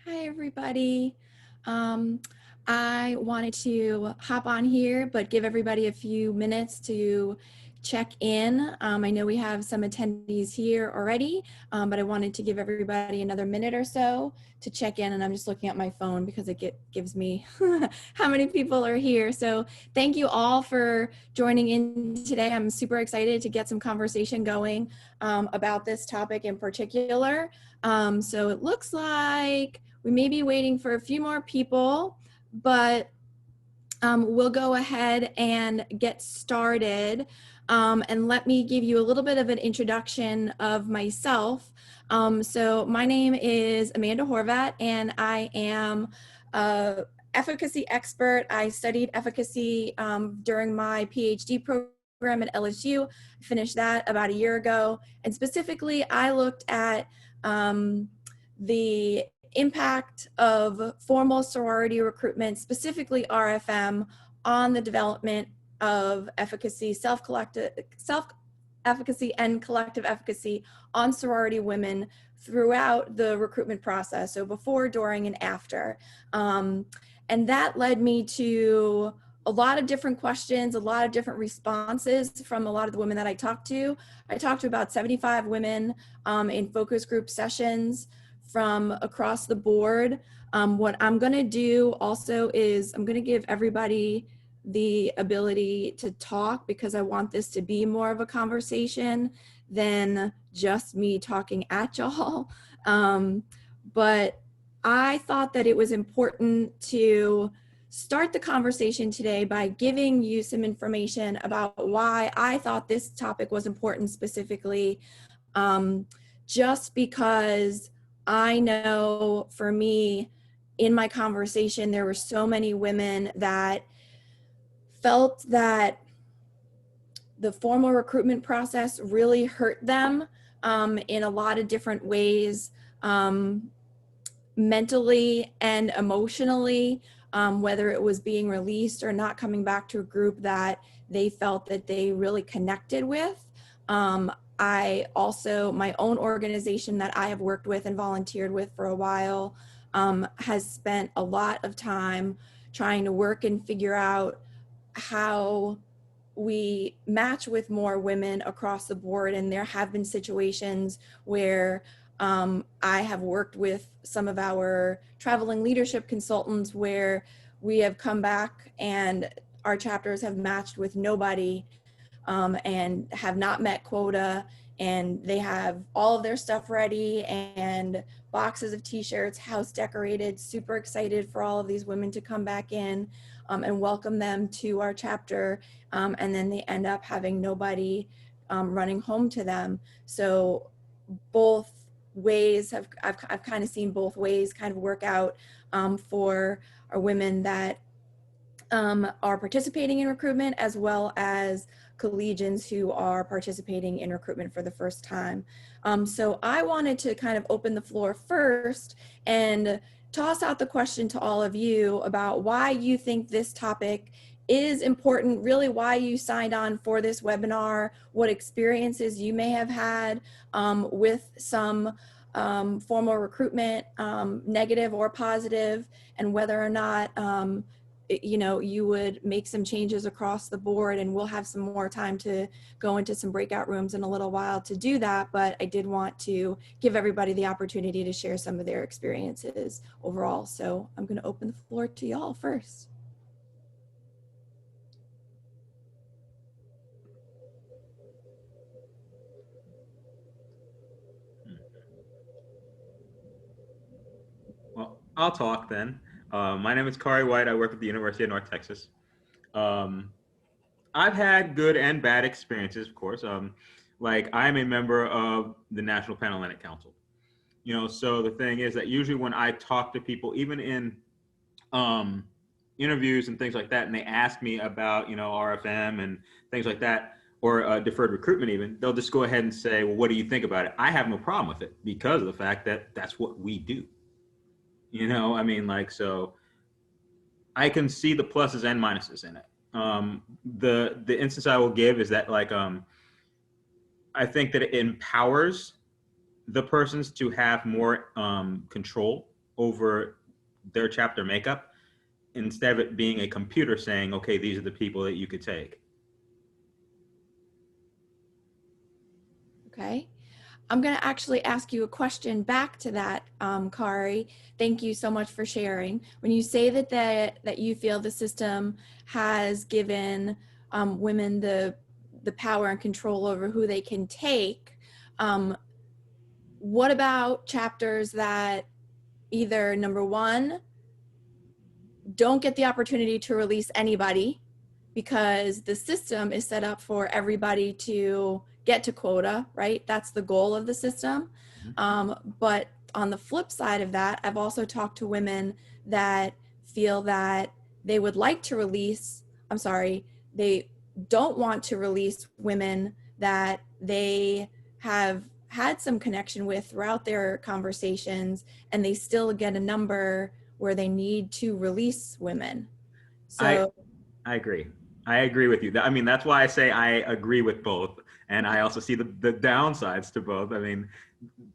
Hi, everybody. Um, I wanted to hop on here, but give everybody a few minutes to check in. I know we have some attendees here already, but I wanted to give everybody another minute or so to check in. And I'm just looking at my phone because it gives me how many people are here. So thank you all for joining in today. I'm super excited to get some conversation going about this topic in particular. So it looks like we may be waiting for a few more people, but we'll go ahead and get started. And let me give you a little bit of an introduction of myself. So my name is Amanda Horvat, and I am a efficacy expert. I studied efficacy during my PhD program at LSU. I finished that about a year ago. And specifically, I looked at the impact of formal sorority recruitment, specifically RFM, on the development of efficacy, self-efficacy and collective efficacy on sorority women throughout the recruitment process, so before, during, and after. And that led me to a lot of different questions, a lot of different responses from a lot of the women that I talked to. I talked to about 75 women in focus group sessions from across the board. What I'm going to do also is I'm going to give everybody the ability to talk, because I want this to be more of a conversation than just me talking at y'all. But I thought that it was important to start the conversation today by giving you some information about why I thought this topic was important specifically, just because I know for me, in my conversation, there were so many women that felt that the formal recruitment process really hurt them in a lot of different ways, mentally and emotionally, whether it was being released or not coming back to a group that they felt that they really connected with. I also, my own organization that I have worked with and volunteered with for a while, has spent a lot of time trying to work and figure out how we match with more women across the board. And there have been situations where I have worked with some of our traveling leadership consultants where we have come back and our chapters have matched with nobody and have not met quota, and they have all of their stuff ready and boxes of t-shirts, house decorated, super excited for all of these women to come back in and welcome them to our chapter, and then they end up having nobody running home to them. So both ways I've kind of seen both ways kind of work out for our women that are participating in recruitment, as well as collegians who are participating in recruitment for the first time. So I wanted to kind of open the floor first and toss out the question to all of you about why you think this topic is important, really why you signed on for this webinar, what experiences you may have had with some formal recruitment, negative or positive, and whether or not you know, you would make some changes across the board. And we'll have some more time to go into some breakout rooms in a little while to do that. But I did want to give everybody the opportunity to share some of their experiences overall. So I'm going to open the floor to y'all first. Well, I'll talk then. My name is Kari White. I work at the University of North Texas. I've had good and bad experiences, of course. Like I'm a member of the National Panhellenic Council. You know, so the thing is that usually when I talk to people, even in um, interviews and things like that, and they ask me about, you know, RFM and things like that, or deferred recruitment even, they'll just go ahead and say, well, what do you think about it? I have no problem with it because of the fact that that's what we do. You know, I mean, like, so I can see the pluses and minuses in it. The instance I will give is that I think that it empowers the persons to have more control over their chapter makeup, instead of it being a computer saying, okay, these are the people that you could take. Okay. I'm going to actually ask you a question back to that, Kari. Thank you so much for sharing. When you say that you feel the system has given women the power and control over who they can take, what about chapters that either, number one, don't get the opportunity to release anybody because the system is set up for everybody to get to quota, right? That's the goal of the system. But on the flip side of that, I've also talked to women that feel that they would like to release, they don't want to release women that they have had some connection with throughout their conversations, and they still get a number where they need to release women. I So I agree. I agree with you. I mean, that's why I say I agree with both, and I also see the downsides to both.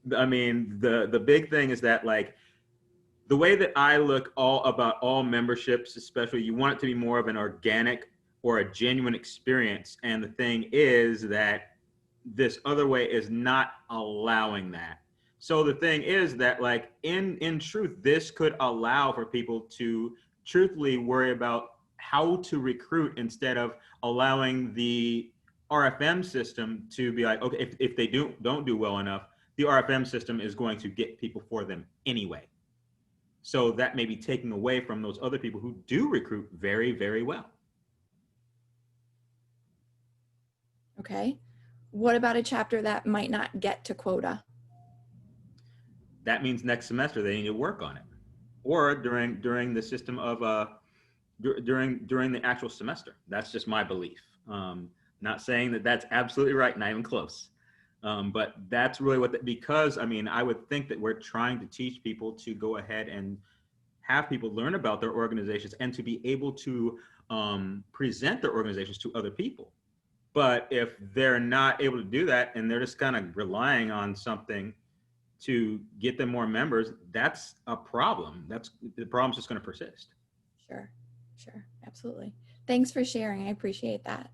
The big thing is that, like, the way that I look all about all memberships, especially, you want it to be more of an organic or a genuine experience. And the thing is that this other way is not allowing that. So the thing is that, like, in truth, this could allow for people to truthfully worry about how to recruit, instead of allowing the RFM system to be like, okay, if they don't do well enough, the RFM system is going to get people for them anyway. So that may be taking away from those other people who do recruit very, very well. okay, what about a chapter that might not get to quota? That means next semester they need to work on it, or during the system of during the actual semester. That's just my belief. Not saying that that's absolutely right, not even close. But that's really because I mean, I would think that we're trying to teach people to go ahead and have people learn about their organizations and to be able to present their organizations to other people. But if they're not able to do that and they're just kind of relying on something to get them more members, that's a problem. The problem's just going to persist. Sure, sure, absolutely. Thanks for sharing. I appreciate that.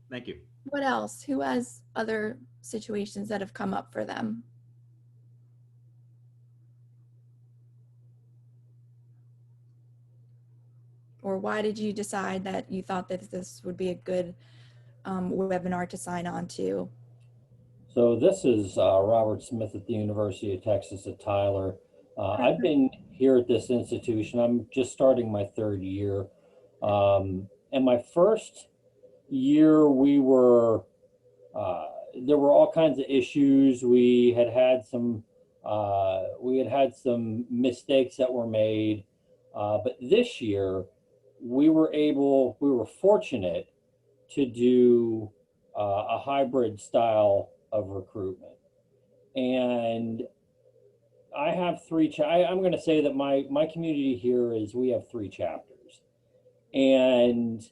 Thank you. What else? Who has other situations that have come up for them? Or why did you decide that you thought that this would be a good webinar to sign on to? So this is Robert Smith at the University of Texas at Tyler. I've been here at this institution. I'm just starting my third year. And my first year, there were all kinds of issues. We had some mistakes that were made. But this year, we were fortunate to do a hybrid style of recruitment. And I have I'm going to say that my community here we have 3 chapters. And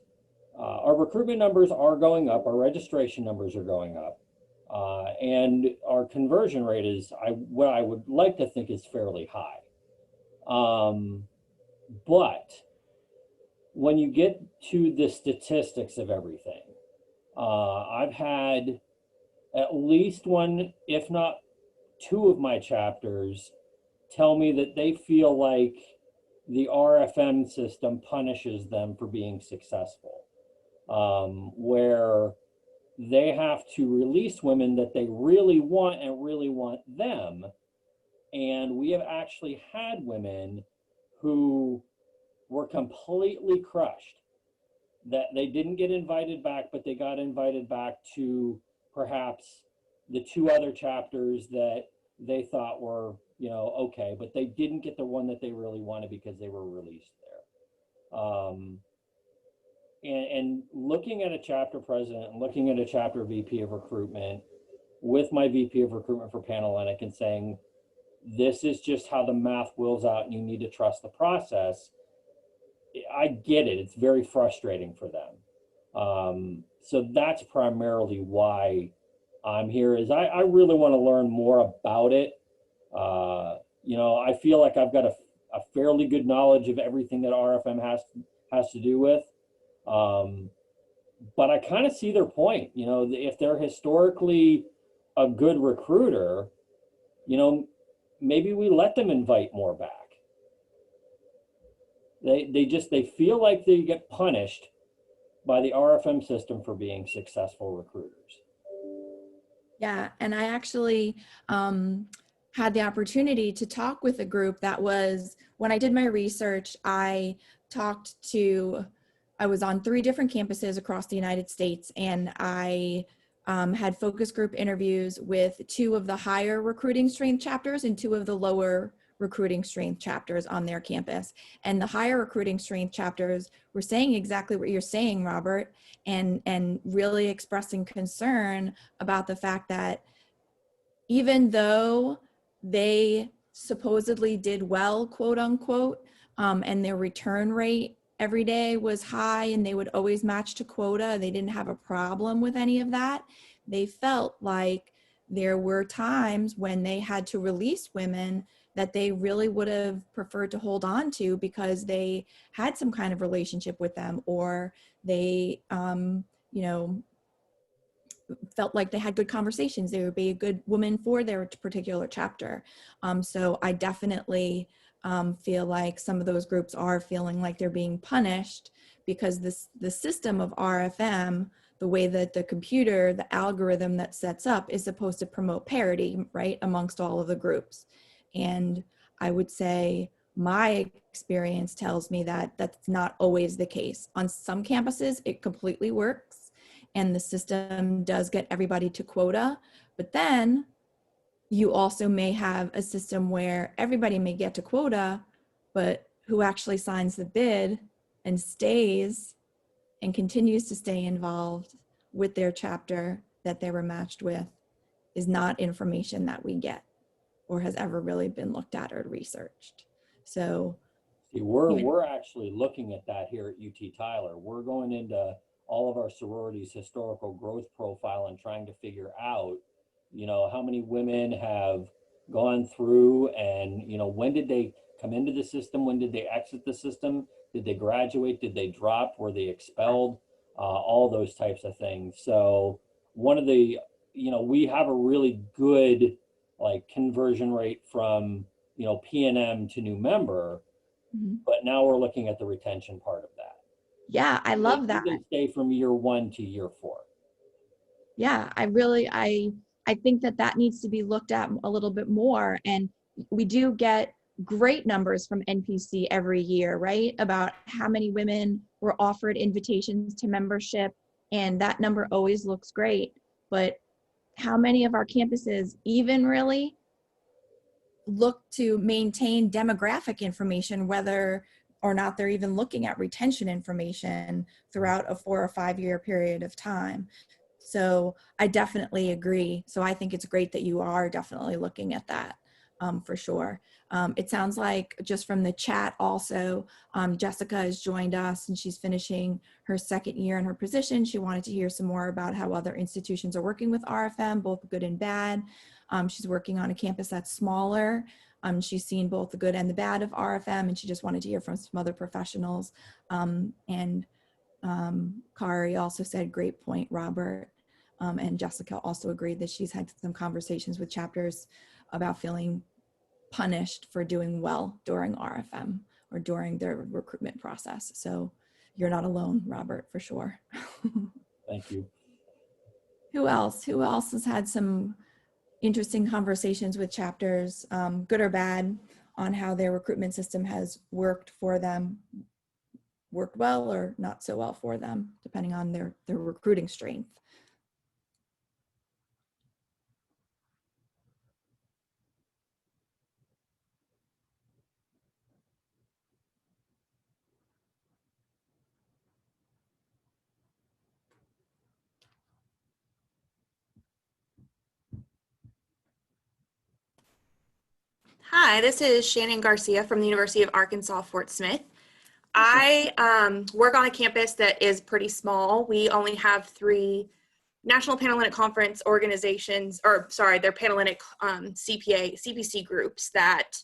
our recruitment numbers are going up, our registration numbers are going up. And our conversion rate is what I would like to think is fairly high. But when you get to the statistics of everything, I've had at least one, if not 2 of my chapters tell me that they feel like the RFM system punishes them for being successful, where they have to release women that they really want and really want them. And we have actually had women who were completely crushed, that they didn't get invited back, but they got invited back to perhaps the 2 other chapters that they thought were, okay, but they didn't get the one that they really wanted because they were released there. And looking at a chapter president and looking at a chapter VP of recruitment with my VP of recruitment for Panhellenic and saying, this is just how the math wills out and you need to trust the process. I get it. It's very frustrating for them. So that's primarily why I'm here, is I really want to learn more about it. I feel like I've got a fairly good knowledge of everything that RFM has to do with. But I kind of see their point. If they're historically a good recruiter, maybe we let them invite more back. They feel like they get punished by the RFM system for being successful recruiters. Yeah, and I actually had the opportunity to talk with a group that was, when I did my research, I was on 3 different campuses across the United States, and I had focus group interviews with 2 of the higher recruiting strength chapters and 2 of the lower recruiting strength chapters on their campus. And the higher recruiting strength chapters were saying exactly what you're saying, Robert, and really expressing concern about the fact that even though they supposedly did well, quote unquote, and their return rate every day was high and they would always match to quota, they didn't have a problem with any of that. They felt like there were times when they had to release women that they really would have preferred to hold on to because they had some kind of relationship with them, or they, felt like they had good conversations. They would be a good woman for their particular chapter. So I definitely feel like some of those groups are feeling like they're being punished because the system of RFM, the way that the algorithm that sets up is supposed to promote parity, right, amongst all of the groups. And I would say my experience tells me that that's not always the case. On some campuses, it completely works and the system does get everybody to quota, but then you also may have a system where everybody may get to quota, but who actually signs the bid and stays and continues to stay involved with their chapter that they were matched with is not information that we get or has ever really been looked at or researched. So see, we're actually looking at that here at UT Tyler. We're going into all of our sororities' historical growth profile and trying to figure out, how many women have gone through and, when did they come into the system? When did they exit the system? Did they graduate? Did they drop? Were they expelled? All those types of things. So one of the, we have a really good conversion rate from, P&M to new member, but now we're looking at the retention part of that. Yeah, I love that. They stay from year 1 to year 4. Yeah, I think that needs to be looked at a little bit more. And we do get great numbers from NPC every year, right? About how many women were offered invitations to membership. And that number always looks great. But how many of our campuses even really look to maintain demographic information, whether or not they're even looking at retention information throughout a 4 or 5 year period of time? So I definitely agree. So I think it's great that you are definitely looking at that for sure. It sounds like just from the chat also, Jessica has joined us and she's finishing her 2nd year in her position. She wanted to hear some more about how other institutions are working with RFM, both good and bad. She's working on a campus that's smaller. She's seen both the good and the bad of RFM, and she just wanted to hear from some other professionals. Kari also said, great point, Robert. And Jessica also agreed that she's had some conversations with chapters about feeling punished for doing well during RFM or during their recruitment process. So you're not alone, Robert, for sure. Thank you. Who else? Who else has had some interesting conversations with chapters, good or bad, on how their recruitment system has worked for them, worked well or not so well for them, depending on their recruiting strength? Hi, this is Shannon Garcia from the University of Arkansas, Fort Smith. I work on a campus that is pretty small. We only have 3 National Panhellenic Conference organizations, or sorry, they're Panhellenic CPC groups that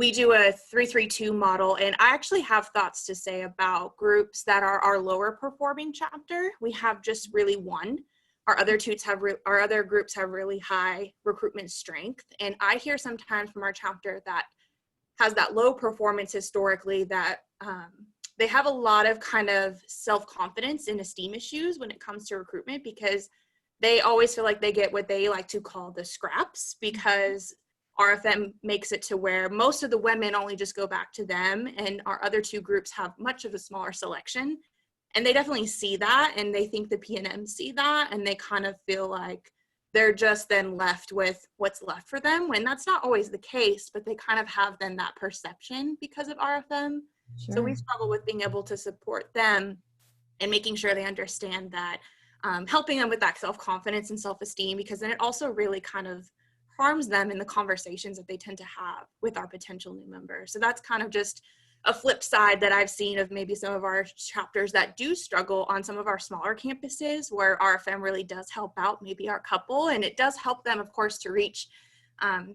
we do a 3-3-2 model, and I actually have thoughts to say about groups that are our lower performing chapter. We have just really one. Our other groups have really high recruitment strength, and I hear sometimes from our chapter that has that low performance historically that they have a lot of kind of self-confidence and esteem issues when it comes to recruitment, because they always feel like they get what they like to call the scraps, because RFM makes it to where most of the women only just go back to them, and our other two groups have much of a smaller selection. And they definitely see that, and they think the P&M see that, and they kind of feel like they're just then left with what's left for them, when that's not always the case, but they kind of have then that perception because of RFM. Sure. So we struggle with being able to support them and making sure they understand that, helping them with that self-confidence and self-esteem, because then it also really kind of harms them in the conversations that they tend to have with our potential new members. So that's kind of just a flip side that I've seen of maybe some of our chapters that do struggle on some of our smaller campuses, where RFM really does help out maybe our couple, and it does help them, of course, to reach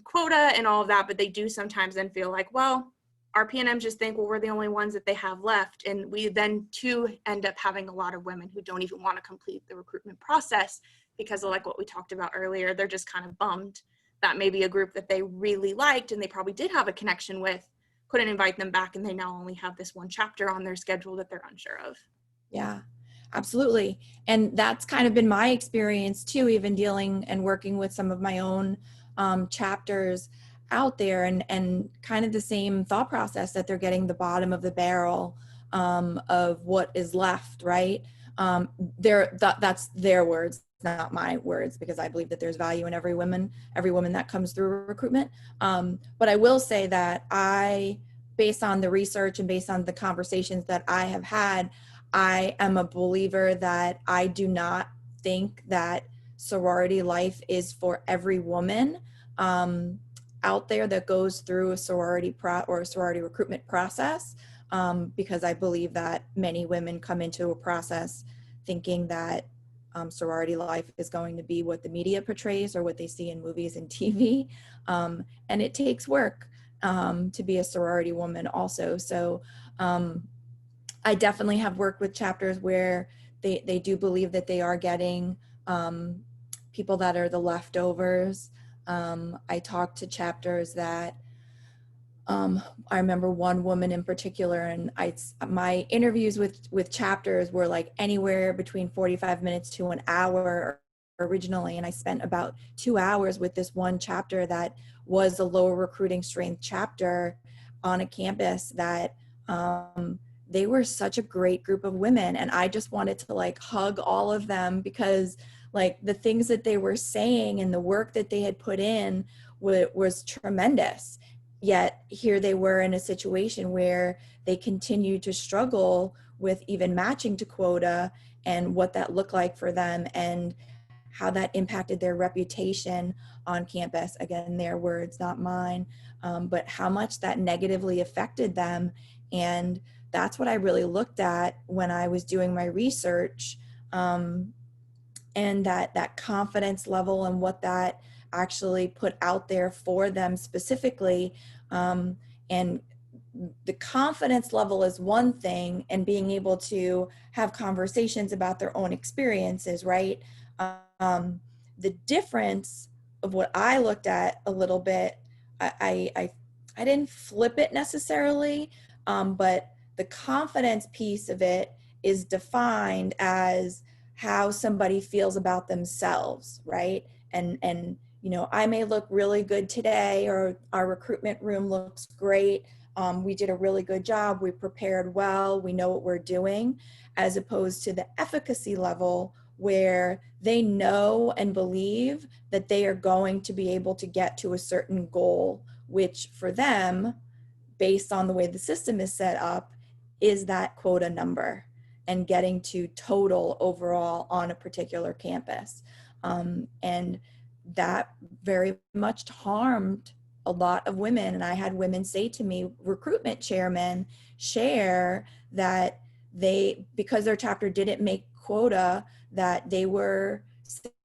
quota and all of that, but they do sometimes then feel like, well, our P&Ms just think, well, we're the only ones that they have left, and we then too end up having a lot of women who don't even want to complete the recruitment process because of like what we talked about earlier. They're just kind of bummed that maybe a group that they really liked and they probably did have a connection with couldn't invite them back, and they now only have this one chapter on their schedule that they're unsure of. Yeah, absolutely. And that's kind of been my experience too, even dealing and working with some of my own chapters out there, and kind of the same thought process, that they're getting the bottom of the barrel of what is left, right? That's their words, not my words, because I believe that there's value in every woman that comes through recruitment. But I will say that based on the research and based on the conversations that I have had, I am a believer that I do not think that sorority life is for every woman out there that goes through a sorority recruitment process, because I believe that many women come into a process thinking that sorority life is going to be what the media portrays or what they see in movies and TV, and it takes work to be a sorority woman also. So I definitely have worked with chapters where they do believe that they are getting people that are the leftovers. I talked to chapters that I remember one woman in particular, and my interviews with chapters were like anywhere between 45 minutes to an hour originally, and I spent about 2 hours with this one chapter that was a lower recruiting strength chapter on a campus that they were such a great group of women, and I just wanted to like hug all of them, because like the things that they were saying and the work that they had put in was tremendous. Yet here they were in a situation where they continued to struggle with even matching to quota, and what that looked like for them and how that impacted their reputation on campus. Again, their words, not mine, but how much that negatively affected them. And that's what I really looked at when I was doing my research, and that confidence level and what that actually put out there for them specifically. And the confidence level is one thing, and being able to have conversations about their own experiences, right? The difference of what I looked at a little bit, I didn't flip it necessarily, but the confidence piece of it is defined as how somebody feels about themselves, right? And you know, I may look really good today, or our recruitment room looks great. We did a really good job. We prepared well. We know what we're doing, as opposed to the efficacy level where they know and believe that they are going to be able to get to a certain goal, which for them, based on the way the system is set up, is that quota number and getting to total overall on a particular campus. And that very much harmed a lot of women. And I had women say to me, recruitment chairmen share that because their chapter didn't make quota, that they were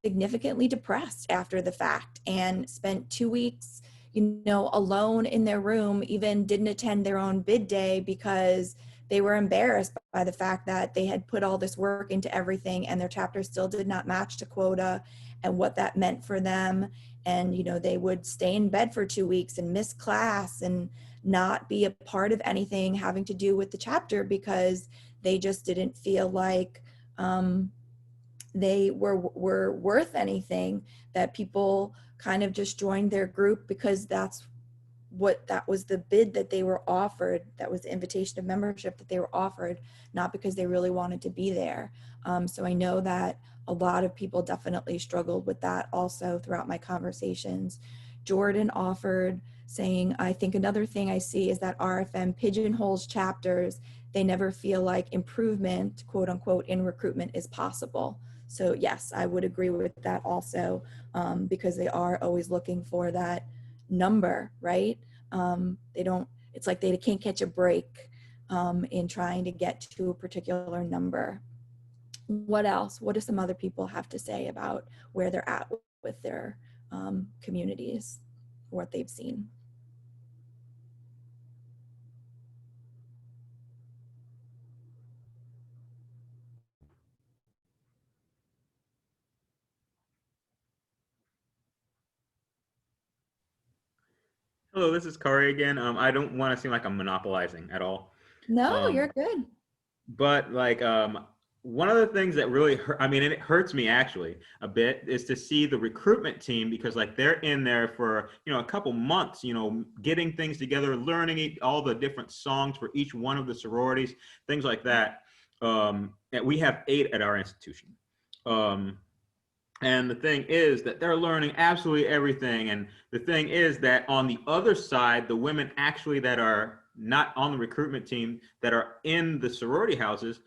significantly depressed after the fact and spent 2 weeks, alone in their room, even didn't attend their own bid day because they were embarrassed by the fact that they had put all this work into everything and their chapter still did not match to quota and what that meant for them. And, they would stay in bed for 2 weeks and miss class and not be a part of anything having to do with the chapter because they just didn't feel like they were worth anything, that people kind of just joined their group because that was the bid that they were offered. That was the invitation of membership that they were offered, not because they really wanted to be there. So I know that a lot of people definitely struggled with that also throughout my conversations. Jordan offered, saying, I think another thing I see is that RFM pigeonholes chapters. They never feel like improvement, quote unquote, in recruitment is possible. So yes, I would agree with that also, because they are always looking for that number, right? It's like they can't catch a break in trying to get to a particular number. What else? What do some other people have to say about where they're at with their communities, what they've seen? Hello, this is Kari again. I don't want to seem like I'm monopolizing at all. No, Um, you're good. but like one of the things that really hurt, I mean, and it hurts me actually a bit, is to see the recruitment team, because like they're in there for, a couple months, getting things together, learning all the different songs for each one of the sororities, things like that. And we have 8 at our institution. And the thing is that they're learning absolutely everything. And the thing is that on the other side, the women actually that are not on the recruitment team, that are in the sorority houses,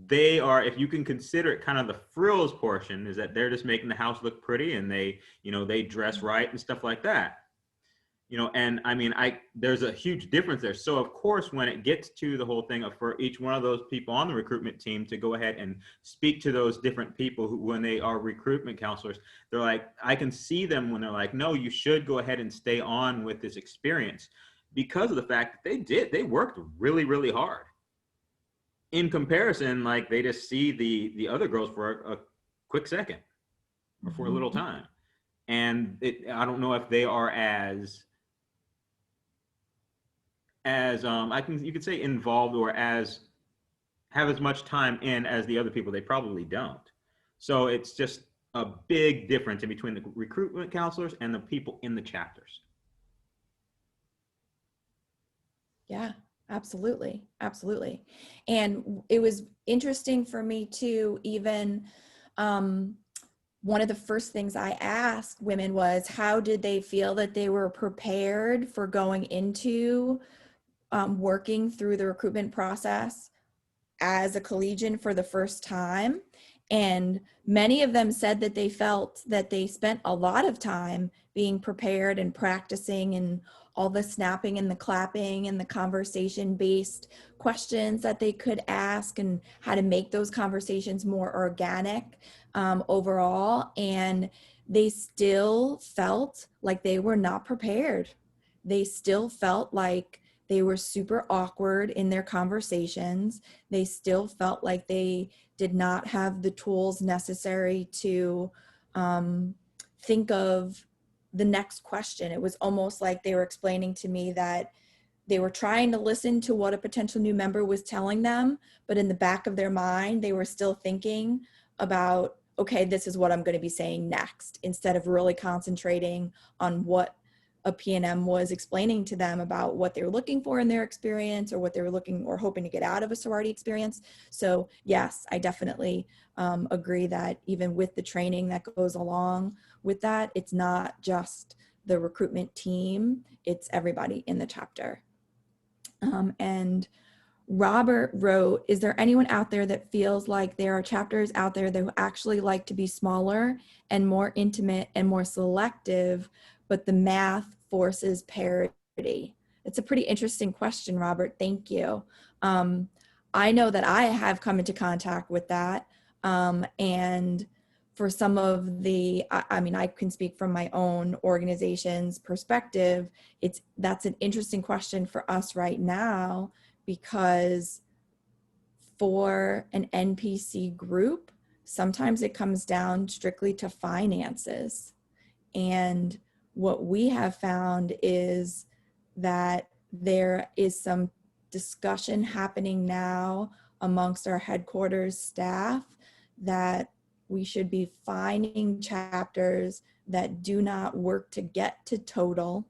they are, if you can consider it kind of the frills portion, is that they're just making the house look pretty, and they, they dress right and stuff like that. And I mean, there's a huge difference there. So of course, when it gets to the whole thing of for each one of those people on the recruitment team to go ahead and speak to those different people who, when they are recruitment counselors, they're like, I can see them when they're like, no, you should go ahead and stay on with this experience, because of the fact that they worked really, really hard. In comparison, like they just see the other girls for a quick second or for a little time. And I don't know if they are as you could say involved or have as much time in as the other people. They probably don't. So it's just a big difference in between the recruitment counselors and the people in the chapters. Yeah, absolutely. Absolutely. And it was interesting for me too, even one of the first things I asked women was, how did they feel that they were prepared for going into working through the recruitment process as a collegian for the first time? And many of them said that they felt that they spent a lot of time being prepared and practicing, and all the snapping and the clapping and the conversation-based questions that they could ask, and how to make those conversations more organic overall. And they still felt like they were not prepared. They still felt like they were super awkward in their conversations. They still felt like they did not have the tools necessary to think of the next question. It was almost like they were explaining to me that they were trying to listen to what a potential new member was telling them, but in the back of their mind, they were still thinking about, okay, this is what I'm going to be saying next, instead of really concentrating on what a PNM was explaining to them about what they were looking for in their experience, or what they were looking or hoping to get out of a sorority experience. So yes, I definitely agree that even with the training that goes along with that, it's not just the recruitment team, it's everybody in the chapter. And Robert wrote, is there anyone out there that feels like there are chapters out there that actually like to be smaller and more intimate and more selective, but the math forces parity? It's a pretty interesting question, Robert. Thank you. I know that I have come into contact with that. And for some of the, I mean, I can speak from my own organization's perspective. That's an interesting question for us right now, because for an NPC group, sometimes it comes down strictly to finances. And what we have found is that there is some discussion happening now amongst our headquarters staff that we should be finding chapters that do not work to get to total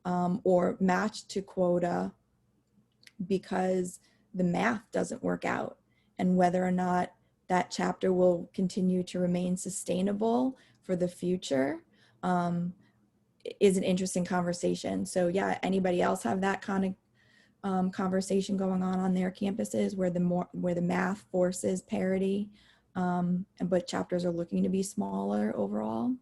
or match to quota, because the math doesn't work out, and whether or not that chapter will continue to remain sustainable for the future is an interesting conversation. So yeah, anybody else have that kind of conversation going on their campuses where the math forces parity, but chapters are looking to be smaller overall?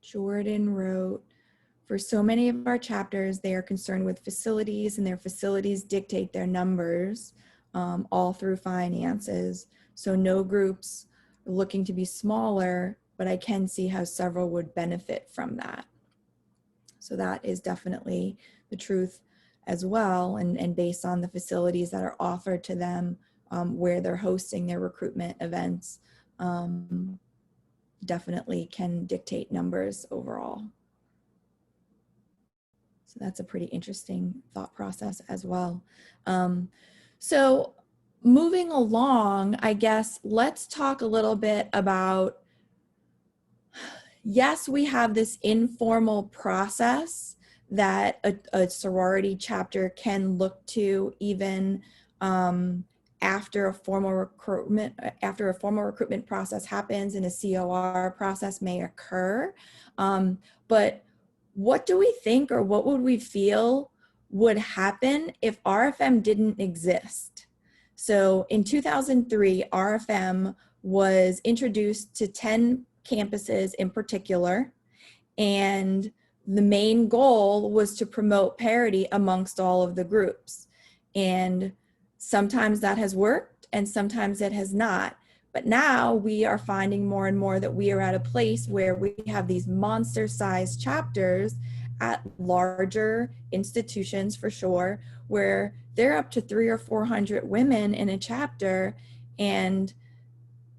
Jordan wrote, for so many of our chapters, they are concerned with facilities, and their facilities dictate their numbers, all through finances. So no groups are looking to be smaller, but I can see how several would benefit from that. So that is definitely the truth as well. And based on the facilities that are offered to them, where they're hosting their recruitment events, definitely can dictate numbers overall. So that's a pretty interesting thought process as well. So moving along, I guess, let's talk a little bit about, yes, we have this informal process that a sorority chapter can look to even after a formal recruitment process happens and a COR process may occur. But what do we think, or what would we feel would happen if RFM didn't exist? So in 2003, RFM was introduced to 10 campuses in particular, and the main goal was to promote parity amongst all of the groups. And sometimes that has worked and sometimes it has not. But now we are finding more and more that we are at a place where we have these monster-sized chapters at larger institutions, for sure, where they're up to 300 or 400 women in a chapter. And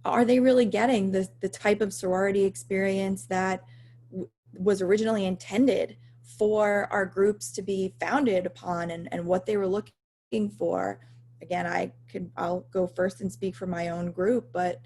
are they really getting the type of sorority experience that was originally intended for our groups to be founded upon, and what they were looking for? Again, I'll go first and speak for my own group, but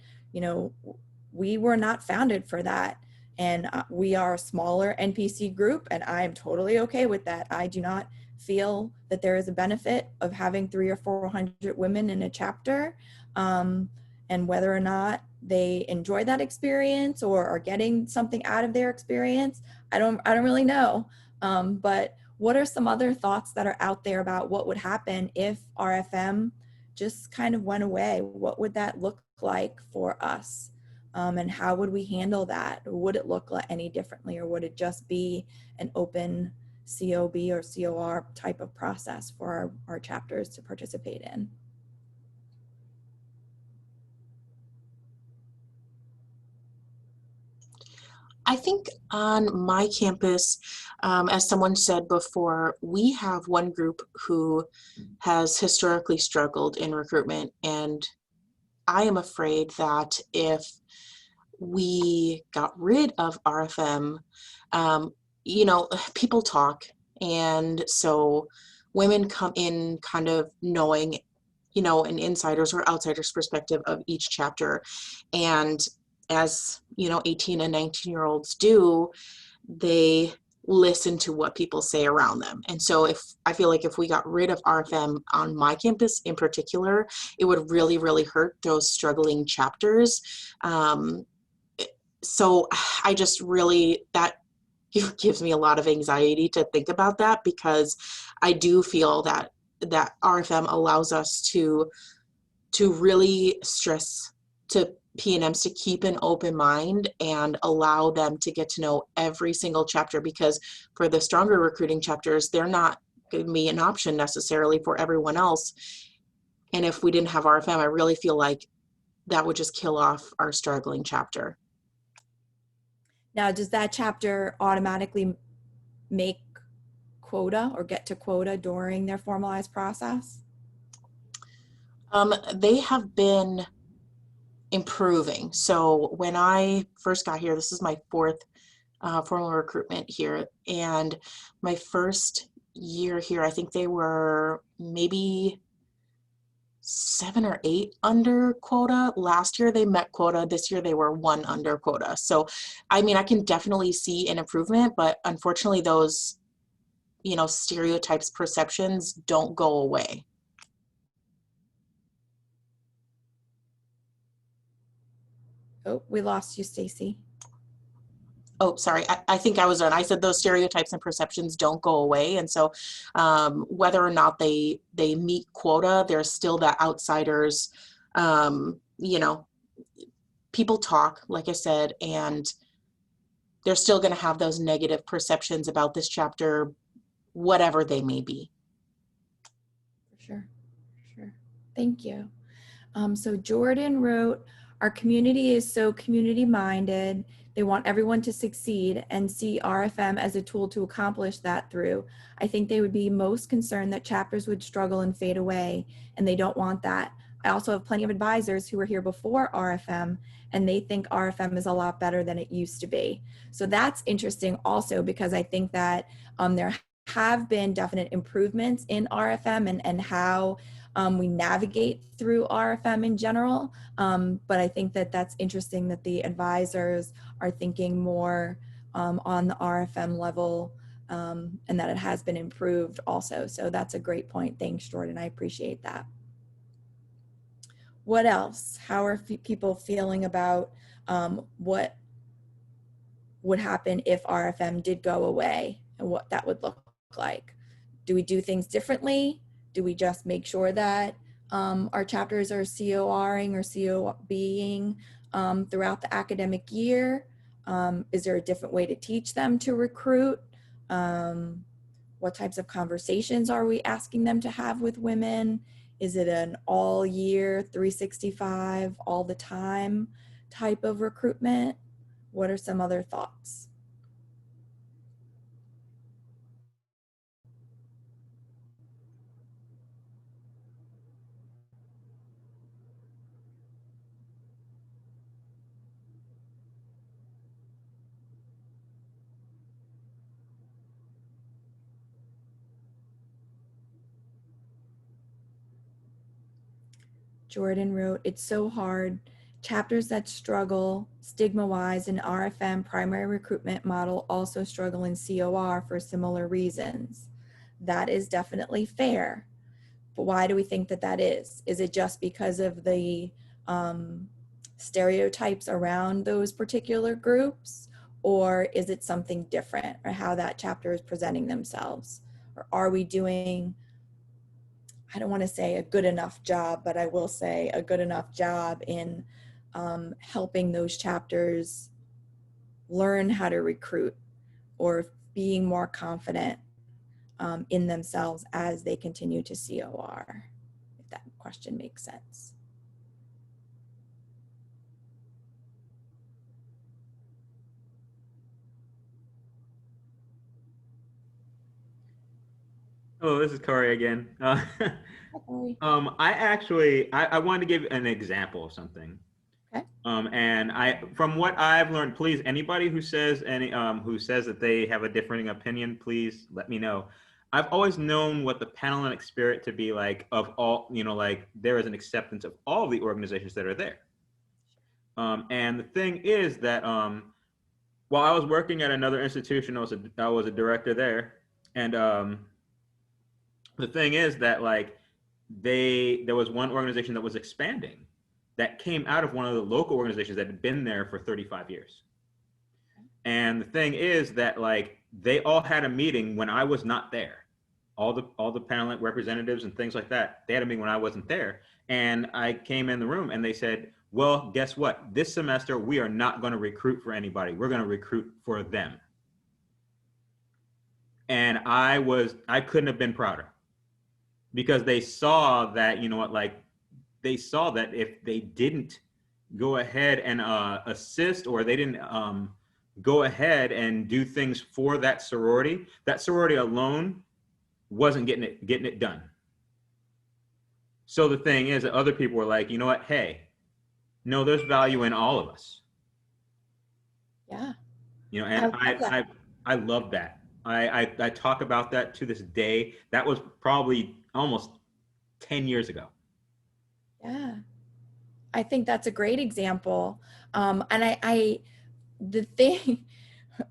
we were not founded for that. And we are a smaller NPC group, and I am totally okay with that. I do not feel that there is a benefit of having 300 or 400 women in a chapter. And whether or not they enjoy that experience or are getting something out of their experience, I don't really know. But what are some other thoughts that are out there about what would happen if RFM just kind of went away? What would that look like for us? And how would we handle that? Would it look like any differently, or would it just be an open COB or COR type of process for our chapters to participate in? I think on my campus, as someone said before, we have one group who has historically struggled in recruitment, and I am afraid that if we got rid of RFM, people talk, and so women come in kind of knowing, an insider's or outsider's perspective of each chapter, and as 18 and 19-year-olds do, they listen to what people say around them. And so I feel like if we got rid of RFM on my campus in particular, it would really, really hurt those struggling chapters. So I just really, that gives me a lot of anxiety to think about that, because I do feel that RFM allows us to really stress to P&Ms to keep an open mind and allow them to get to know every single chapter, because for the stronger recruiting chapters, they're not going to be an option necessarily for everyone else. And if we didn't have RFM, I really feel like that would just kill off our struggling chapter. Now, does that chapter automatically make quota or get to quota during their formalized process? They have been improving. So when I first got here, this is my fourth formal recruitment here, and my first year here, I think they were maybe 7 or 8 under quota. Last year they met quota. This year they were 1 under quota. So, I mean, I can definitely see an improvement, but unfortunately those, stereotypes, perceptions don't go away. Oh, we lost you, Stacy. Oh, sorry. I think I was on. I said those stereotypes and perceptions don't go away. And so whether or not they meet quota, there's still that outsiders, people talk, like I said, and they're still going to have those negative perceptions about this chapter, whatever they may be. For sure. Thank you. So Jordan wrote, our community is so community minded. They want everyone to succeed and see RFM as a tool to accomplish that through. I think they would be most concerned that chapters would struggle and fade away, and they don't want that. I also have plenty of advisors who were here before RFM, and they think RFM is a lot better than it used to be. So that's interesting also, because I think that there have been definite improvements in RFM and how we navigate through RFM in general. But I think that that's interesting that the advisors are thinking more on the RFM level and that it has been improved also. So that's a great point. Thanks, Jordan. I appreciate that. What else? How are people feeling about what would happen if RFM did go away and what that would look like? Do we do things differently? Do we just make sure that our chapters are CORing or COBing throughout the academic year? Is there a different way to teach them to recruit? What types of conversations are we asking them to have with women? Is it an all year, 365, all the time type of recruitment? What are some other thoughts? Jordan wrote, it's so hard. Chapters that struggle stigma-wise in RFM primary recruitment model also struggle in COR for similar reasons. That is definitely fair. But why do we think that that is? Is it just because of the stereotypes around those particular groups? Or is it something different, or how that chapter is presenting themselves? Or are we doing, I don't want to say a good enough job, but I will say a good enough job in helping those chapters learn how to recruit or being more confident in themselves as they continue to COR, if that question makes sense. Hello, this is Corey again. I wanted to give an example of something. Okay. And from what I've learned, please, anybody who says that they have a differing opinion, please let me know. I've always known what the Panhellenic spirit to be like of all, like there is an acceptance of all the organizations that are there. And the thing is that while I was working at another institution, I was a director there, and the thing is that like there was one organization that was expanding that came out of one of the local organizations that had been there for 35 years. And the thing is that like they all had a meeting when I was not there. All the panel representatives and things like that, they had a meeting when I wasn't there. And I came in the room and they said, well, guess what? This semester, we are not going to recruit for anybody. We're going to recruit for them. And I couldn't have been prouder, because they saw that, you know what, like they saw that if they didn't go ahead and assist, or they didn't go ahead and do things for that sorority alone wasn't getting it done. So the thing is that other people were like, you know what, hey, no, there's value in all of us. Yeah. You know, and I love that. I talk about that to this day. That was probably almost 10 years ago. Yeah. I think that's a great example. And the thing,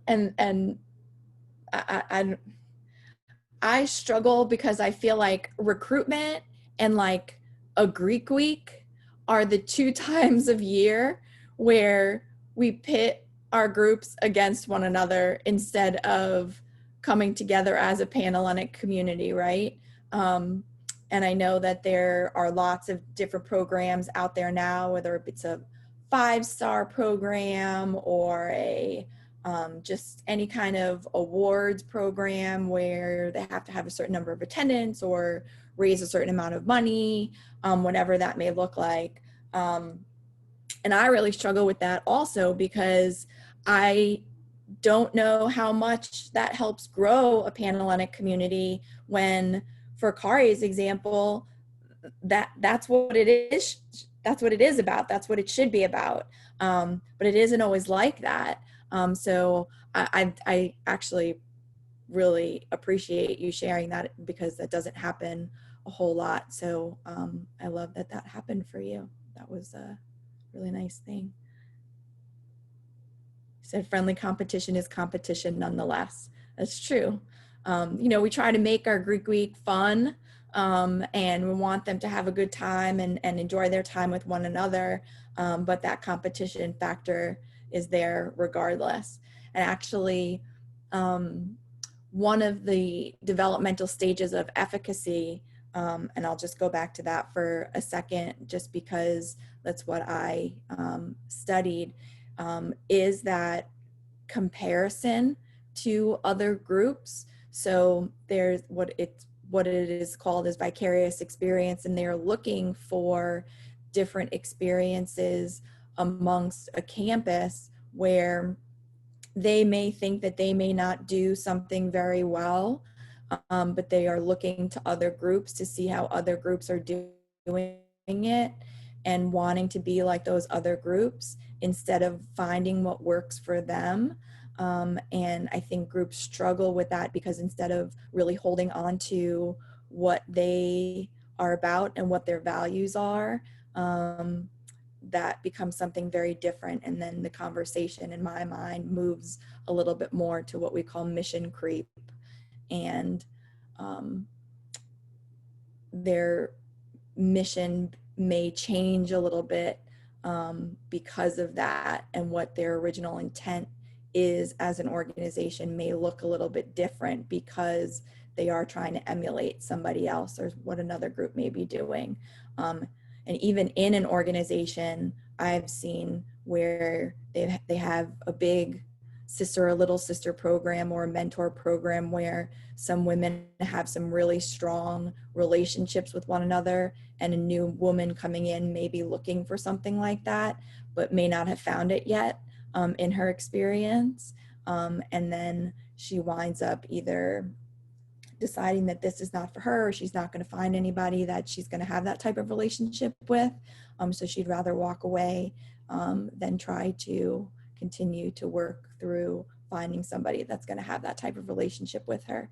and I struggle because I feel like recruitment and like a Greek week are the two times of year where we pit our groups against one another instead of coming together as a Panhellenic community, right? And I know that there are lots of different programs out there now, whether it's a 5-star program or a just any kind of awards program where they have to have a certain number of attendance or raise a certain amount of money, whatever that may look like. And I really struggle with that also, because I don't know how much that helps grow a Panhellenic community when, for Kari's example, that's what it is. That's what it is about. That's what it should be about. But it isn't always like that. So I actually really appreciate you sharing that, because that doesn't happen a whole lot. So I love that that happened for you. That was a really nice thing. You said friendly competition is competition nonetheless. That's true. You know, we try to make our Greek week fun, and we want them to have a good time and enjoy their time with one another. But that competition factor is there regardless. And actually, one of the developmental stages of efficacy, and I'll just go back to that for a second, just because that's what I studied, is that comparison to other groups. So there's what it is called is vicarious experience, and they're looking for different experiences amongst a campus where they may think that they may not do something very well, but they are looking to other groups to see how other groups are doing it and wanting to be like those other groups instead of finding what works for them. And I think groups struggle with that, because instead of really holding on to what they are about and what their values are, that becomes something very different. And then the conversation in my mind moves a little bit more to what we call mission creep. And their mission may change a little bit because of that, and what their original intent is as an organization may look a little bit different because they are trying to emulate somebody else or what another group may be doing. And even in an organization, I've seen where they have a big sister or little sister program or a mentor program where some women have some really strong relationships with one another, and a new woman coming in may be looking for something like that, but may not have found it yet in her experience. And then she winds up either deciding that this is not for her, or she's not going to find anybody that she's going to have that type of relationship with. So she'd rather walk away than try to continue to work through finding somebody that's going to have that type of relationship with her.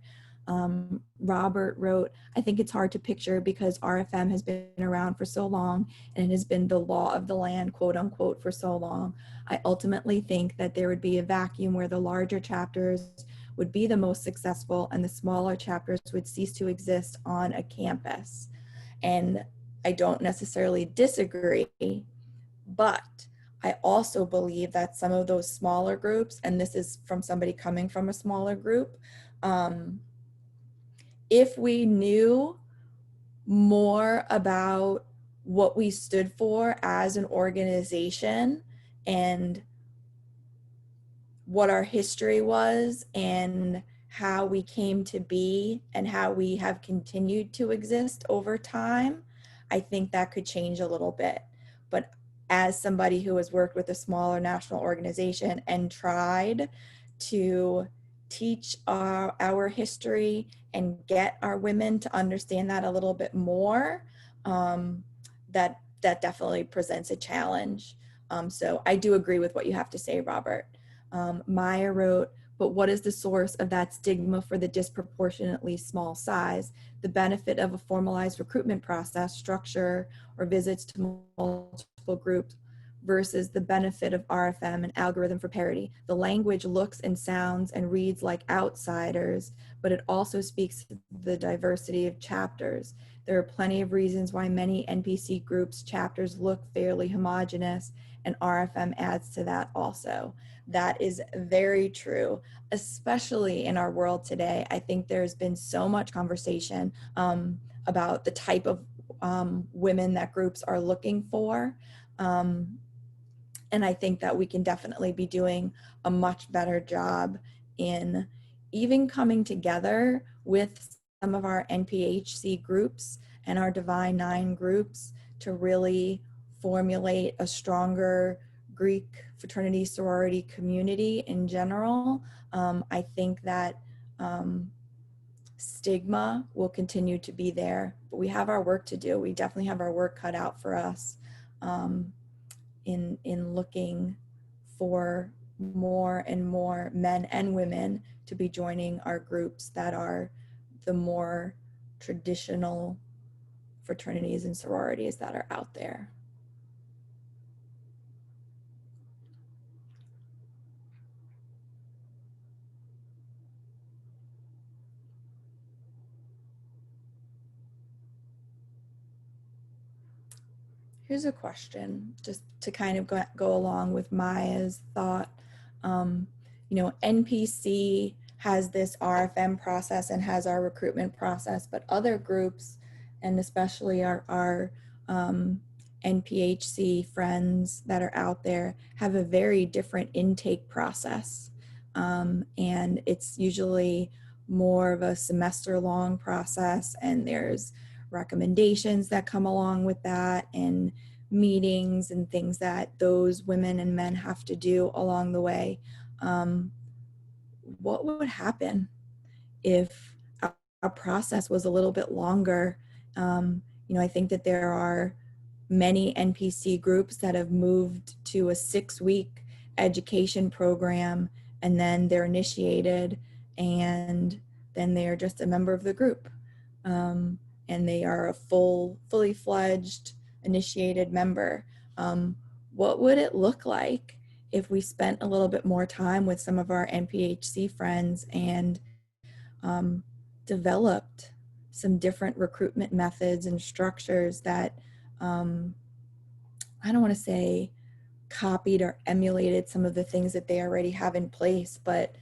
Robert wrote, I think it's hard to picture because RFM has been around for so long and it has been the law of the land, quote unquote, for so long. I ultimately think that there would be a vacuum where the larger chapters would be the most successful and the smaller chapters would cease to exist on a campus. And I don't necessarily disagree, but I also believe that some of those smaller groups, and this is from somebody coming from a smaller group, if we knew more about what we stood for as an organization and what our history was and how we came to be and how we have continued to exist over time, I think that could change a little bit. But as somebody who has worked with a smaller national organization and tried to teach our history and get our women to understand that a little bit more, that definitely presents a challenge. So I do agree with what you have to say, Robert. Maya wrote, but what is the source of that stigma for the disproportionately small size? The benefit of a formalized recruitment process, structure, or visits to multiple groups versus the benefit of RFM and algorithm for parity. The language looks and sounds and reads like outsiders, but it also speaks to the diversity of chapters. There are plenty of reasons why many NPC groups chapters look fairly homogenous, and RFM adds to that also. That is very true, especially in our world today. I think there's been so much conversation about the type of women that groups are looking for. And I think that we can definitely be doing a much better job in even coming together with some of our NPHC groups and our Divine Nine groups to really formulate a stronger Greek fraternity sorority community in general. I think that stigma will continue to be there, but we have our work to do. We definitely have our work cut out for us. In looking for more and more men and women to be joining our groups that are the more traditional fraternities and sororities that are out there. Here's a question, just to kind of go along with Maya's thought. NPC has this RFM process and has our recruitment process, but other groups, and especially our NPHC friends that are out there, have a very different intake process. And it's usually more of a semester-long process, and there's recommendations that come along with that and meetings and things that those women and men have to do along the way. What would happen if our process was a little bit longer? I think that there are many NPC groups that have moved to a 6-week education program, and then they're initiated, and then they're just a member of the group. And they are a fully fledged initiated member. What would it look like if we spent a little bit more time with some of our NPHC friends and developed some different recruitment methods and structures that I don't want to say copied or emulated some of the things that they already have in place, but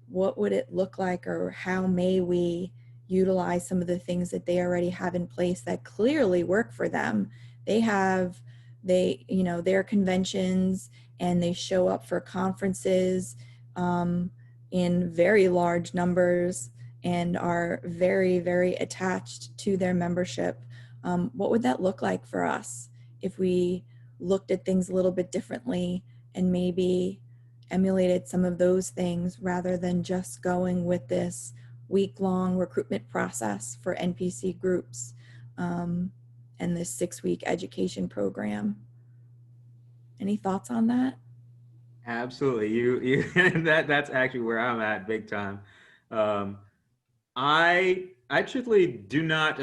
what would it look like, or how may we utilize some of the things that they already have in place that clearly work for them? Their conventions, and they show up for conferences in very large numbers and are very, very attached to their membership. What would that look like for us if we looked at things a little bit differently and maybe emulated some of those things rather than just going with this week-long recruitment process for NPC groups and this 6-week education program? Any thoughts on that? Absolutely. You that's actually where I'm at big time. I truthfully do not.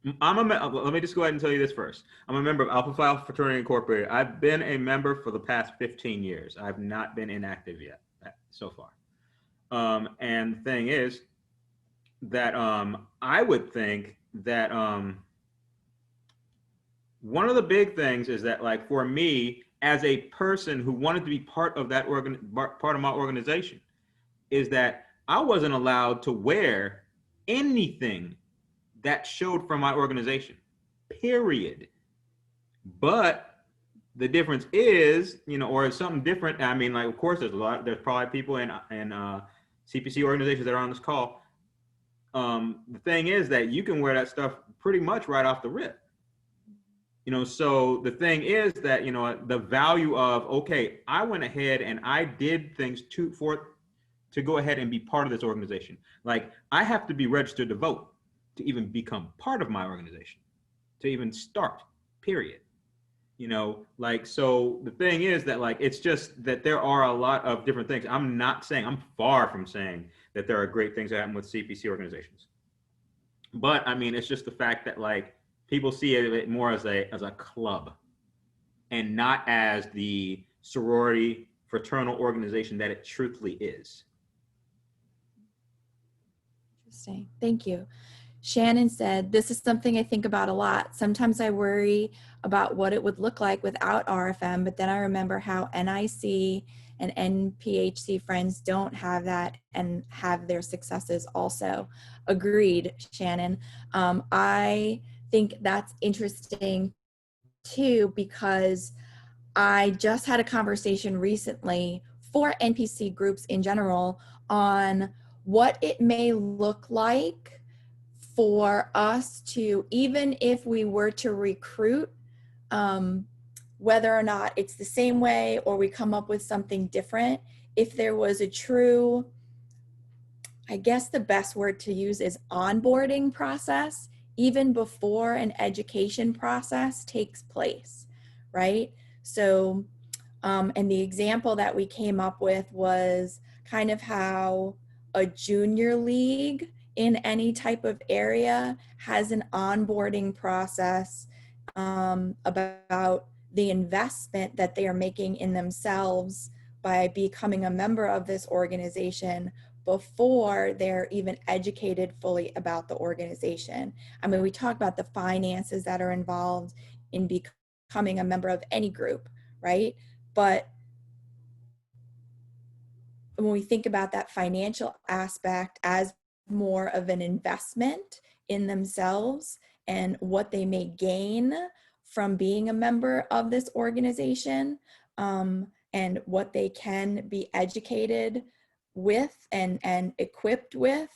Let me just go ahead and tell you this first. I'm a member of Alpha Phi Alpha Fraternity Incorporated. I've been a member for the past 15 years. I've not been inactive yet so far. And the thing is that I would think that one of the big things is that, like, for me, as a person who wanted to be part of that part of my organization, is that I wasn't allowed to wear anything that showed from my organization, period. But the difference is, or something different. I mean, like, of course, there's probably people in CPC organizations that are on this call. The thing is that you can wear that stuff pretty much right off the rip. So the thing is that, the value of, okay, I went ahead and I did things to go ahead and be part of this organization. Like, I have to be registered to vote to even become part of my organization, to even start, period. So the thing is that, like, it's just that there are a lot of different things. I'm far from saying that there are great things that happen with CPC organizations. But I mean, it's just the fact that, like, people see it more as a club and not as the sorority fraternal organization that it truthfully is. Interesting. Thank you. Shannon said, this is something I think about a lot. Sometimes I worry about what it would look like without RFM, but then I remember how NIC and NPHC friends don't have that and have their successes also. Agreed, Shannon. I think that's interesting too, because I just had a conversation recently for NPC groups in general on what it may look like for us to, even if we were to recruit, whether or not it's the same way or we come up with something different, if there was a true, I guess the best word to use is onboarding process, even before an education process takes place, right? So, and the example that we came up with was kind of how a junior league in any type of area has an onboarding process about the investment that they are making in themselves by becoming a member of this organization before they're even educated fully about the organization. I mean, we talk about the finances that are involved in becoming a member of any group, right? But when we think about that financial aspect as more of an investment in themselves and what they may gain from being a member of this organization, and what they can be educated with and equipped with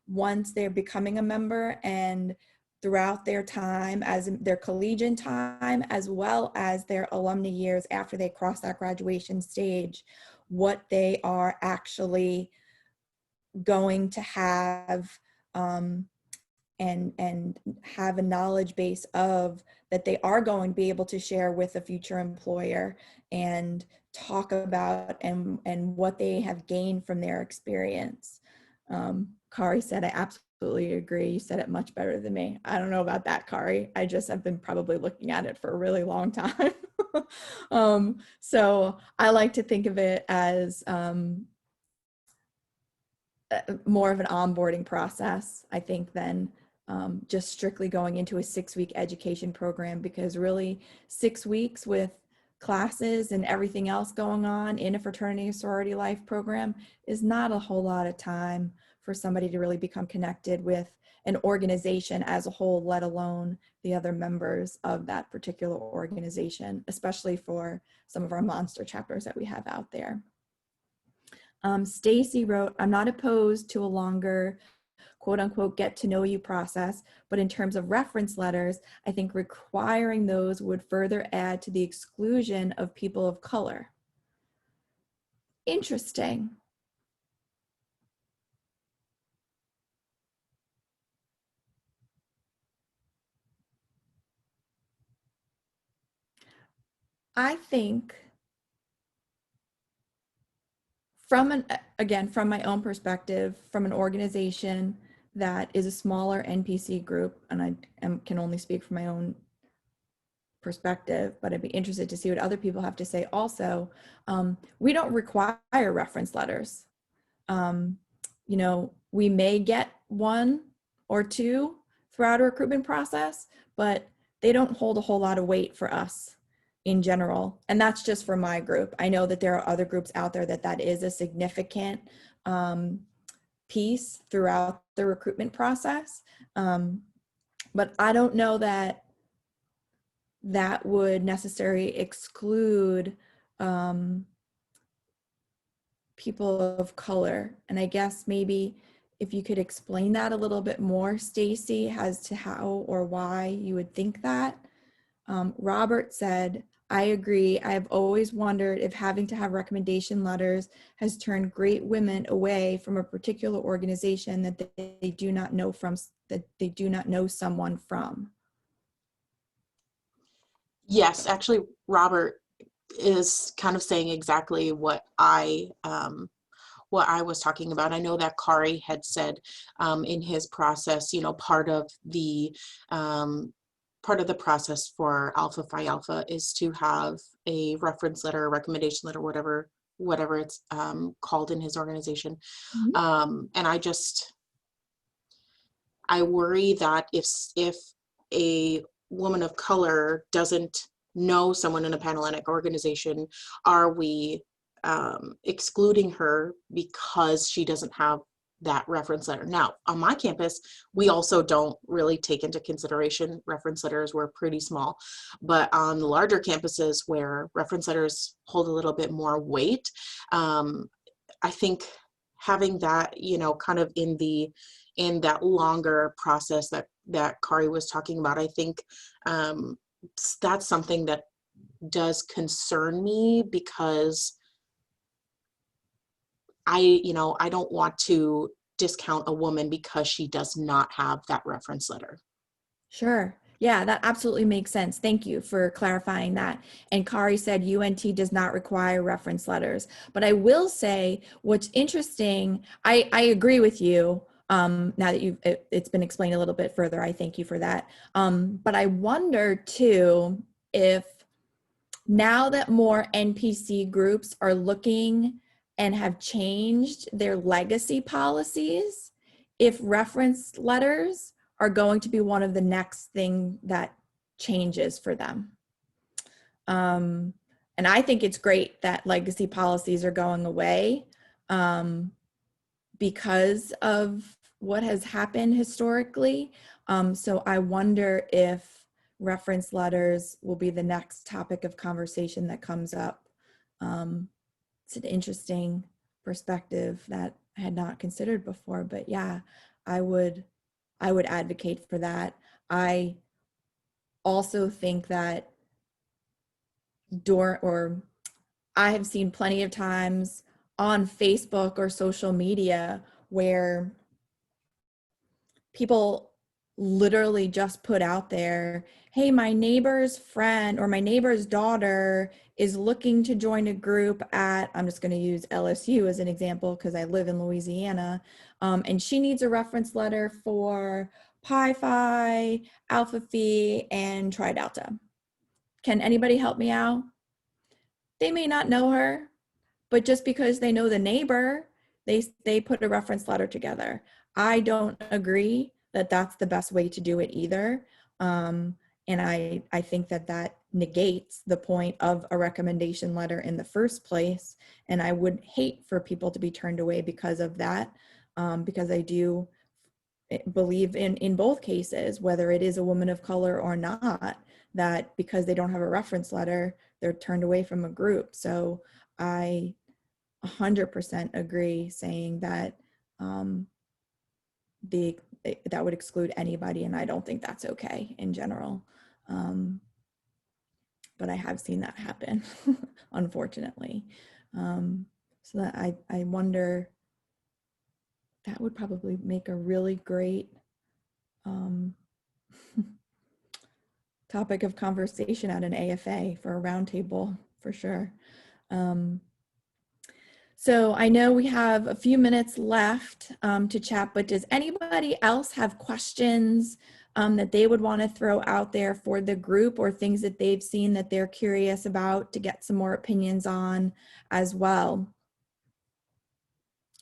once they're becoming a member and throughout their time, as their collegiate time, as well as their alumni years after they cross that graduation stage, what they are actually going to have, and have a knowledge base of that they are going to be able to share with a future employer and talk about and what they have gained from their experience. Kari said, I absolutely agree. You said it much better than me. I don't know about that, Kari. I just have been probably looking at it for a really long time. So I like to think of it as more of an onboarding process, I think, than just strictly going into a 6-week education program, because really 6 weeks with classes and everything else going on in a fraternity or sorority life program is not a whole lot of time for somebody to really become connected with an organization as a whole, let alone the other members of that particular organization, especially for some of our monster chapters that we have out there. Stacy wrote, I'm not opposed to a longer quote unquote get to know you process, but in terms of reference letters, I think requiring those would further add to the exclusion of people of color. Interesting. I think again, from my own perspective, from an organization that is a smaller NPC group, and I can only speak from my own perspective, but I'd be interested to see what other people have to say also. We don't require reference letters. You know, we may get 1 or 2 throughout a recruitment process, but they don't hold a whole lot of weight for us in general. And that's just for my group. I know that there are other groups out there that is a significant piece throughout the recruitment process. But I don't know that that would necessarily exclude people of color. And I guess maybe if you could explain that a little bit more, Stacy, as to how or why you would think that. Robert said, I agree. I have always wondered if having to have recommendation letters has turned great women away from a particular organization that they do not know someone from. Yes, actually, Robert is kind of saying exactly what I was talking about. I know that Kari had said in his process, you know, part of the process for Alpha Phi Alpha is to have a reference letter, a recommendation letter, whatever it's called in his organization. Mm-hmm. And I worry that if a woman of color doesn't know someone in a Panhellenic organization, are we excluding her because she doesn't have that reference letter? Now, on my campus, we also don't really take into consideration reference letters. We're pretty small. But on the larger campuses where reference letters hold a little bit more weight, I think having that, you know, kind of in that longer process that Kari was talking about, I think that's something that does concern me, because I don't want to discount a woman because she does not have that reference letter. Sure. Yeah, that absolutely makes sense. Thank you for clarifying that. And Kari said UNT does not require reference letters. But I will say what's interesting, I agree with you. Now that it's been explained a little bit further, I thank you for that. But I wonder too, if now that more NPC groups are looking and have changed their legacy policies, if reference letters are going to be one of the next thing that changes for them. And I think it's great that legacy policies are going away because of what has happened historically. So I wonder if reference letters will be the next topic of conversation that comes up. It's an interesting perspective that I had not considered before, but yeah, I would advocate for that. I also think that I have seen plenty of times on Facebook or social media where people literally just put out there, hey, my neighbor's friend or my neighbor's daughter is looking to join a group at, I'm just going to use LSU as an example because I live in Louisiana, and she needs a reference letter for Pi Phi, Alpha Phi, and Tri Delta. Can anybody help me out? They may not know her, but just because they know the neighbor, they put a reference letter together. I don't agree that that's the best way to do it either. And I think that negates the point of a recommendation letter in the first place. And I would hate for people to be turned away because of that, because I do believe in both cases, whether it is a woman of color or not, that because they don't have a reference letter, they're turned away from a group. So I 100% agree saying that that would exclude anybody, and I don't think that's okay in general. But I have seen that happen, unfortunately. So that I wonder, that would probably make a really great topic of conversation at an AFA for a roundtable, for sure. So I know we have a few minutes left to chat, but does anybody else have questions that they would want to throw out there for the group, or things that they've seen that they're curious about to get some more opinions on as well?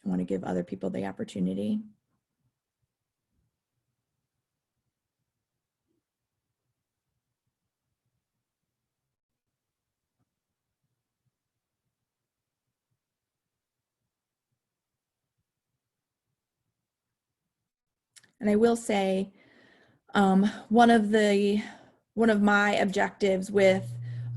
I want to give other people the opportunity. And I will say, one of my objectives with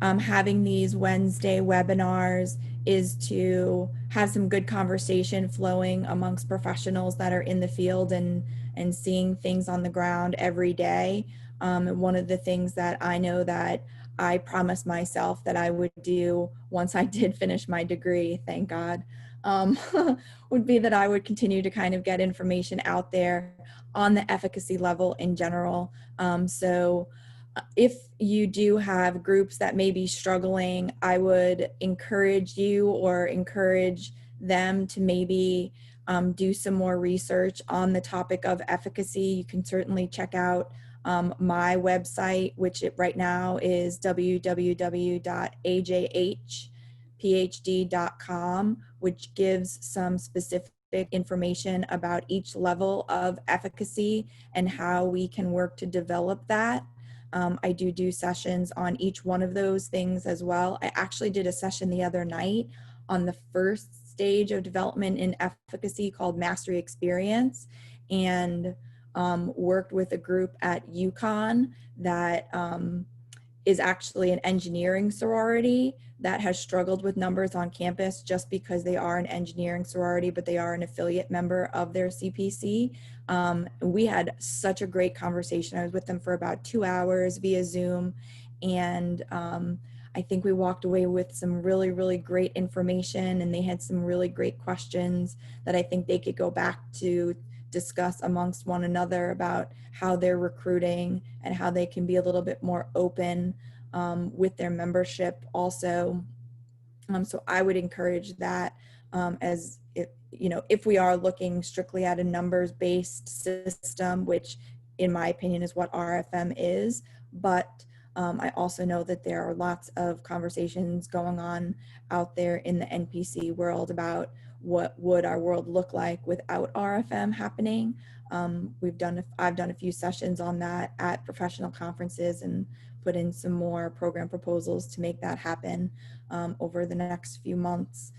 having these Wednesday webinars is to have some good conversation flowing amongst professionals that are in the field and seeing things on the ground every day. And one of the things that I know that I promised myself that I would do once I did finish my degree, thank God, would be that I would continue to kind of get information out there on the efficacy level in general. So if you do have groups that may be struggling, I would encourage you or encourage them to maybe do some more research on the topic of efficacy. You can certainly check out my website, which right now is www.ajhphd.com, which gives some specific information about each level of efficacy and how we can work to develop that. I do sessions on each one of those things as well. I actually did a session the other night on the first stage of development in efficacy called Mastery Experience, and worked with a group at UConn that is actually an engineering sorority that has struggled with numbers on campus just because they are an engineering sorority, but they are an affiliate member of their CPC. We had such a great conversation. I was with them for about 2 hours via Zoom, and I think we walked away with some really, really great information, and they had some really great questions that I think they could go back to discuss amongst one another about how they're recruiting and how they can be a little bit more open with their membership also. So I would encourage that as if we are looking strictly at a numbers-based system, which in my opinion is what RFM is, but I also know that there are lots of conversations going on out there in the NPC world about what would our world look like without RFM happening. I've done a few sessions on that at professional conferences and put in some more program proposals to make that happen over the next few months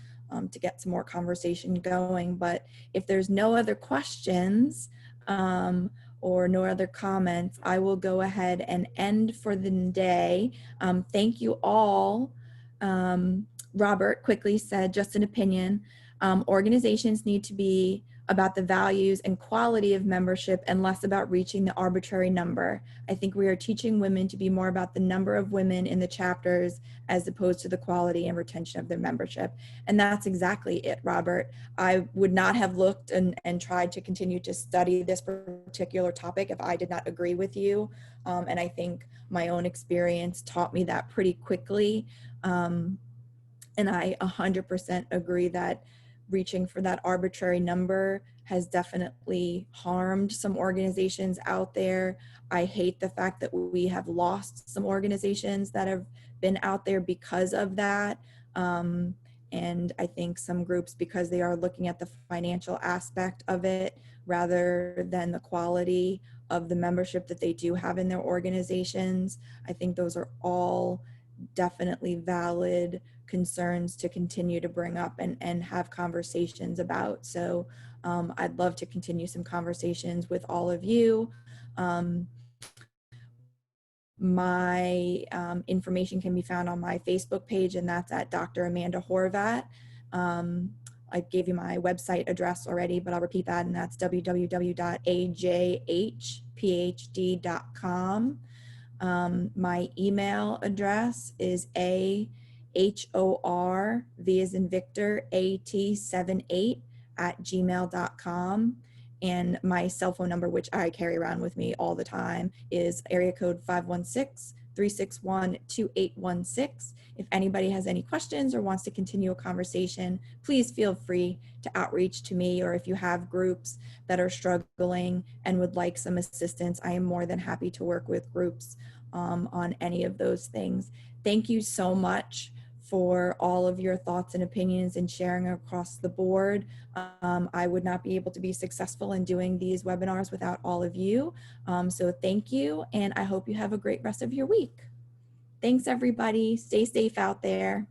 to get some more conversation going. But if there's no other questions or no other comments, I will go ahead and end for the day. Thank you all. Robert quickly said, just an opinion, organizations need to be about the values and quality of membership and less about reaching the arbitrary number. I think we are teaching women to be more about the number of women in the chapters as opposed to the quality and retention of their membership. And that's exactly it, Robert. I would not have looked and tried to continue to study this particular topic if I did not agree with you. And I think my own experience taught me that pretty quickly. And I 100% agree that reaching for that arbitrary number has definitely harmed some organizations out there. I hate the fact that we have lost some organizations that have been out there because of that. And I think some groups, because they are looking at the financial aspect of it rather than the quality of the membership that they do have in their organizations, I think those are all definitely valid concerns to continue to bring up and have conversations about. So I'd love to continue some conversations with all of you. My information can be found on my Facebook page, and that's at Dr. Amanda Horvat. I gave you my website address already, but I'll repeat that, and that's www.ajhphd.com. My email address is AHOR, V as in Victor, AT78@gmail.com. And my cell phone number, which I carry around with me all the time, is area code 516-361-2816. If anybody has any questions or wants to continue a conversation, please feel free to outreach to me, or if you have groups that are struggling and would like some assistance, I am more than happy to work with groups on any of those things. Thank you so much for all of your thoughts and opinions and sharing across the board. I would not be able to be successful in doing these webinars without all of you. So thank you, and I hope you have a great rest of your week. Thanks, everybody. Stay safe out there.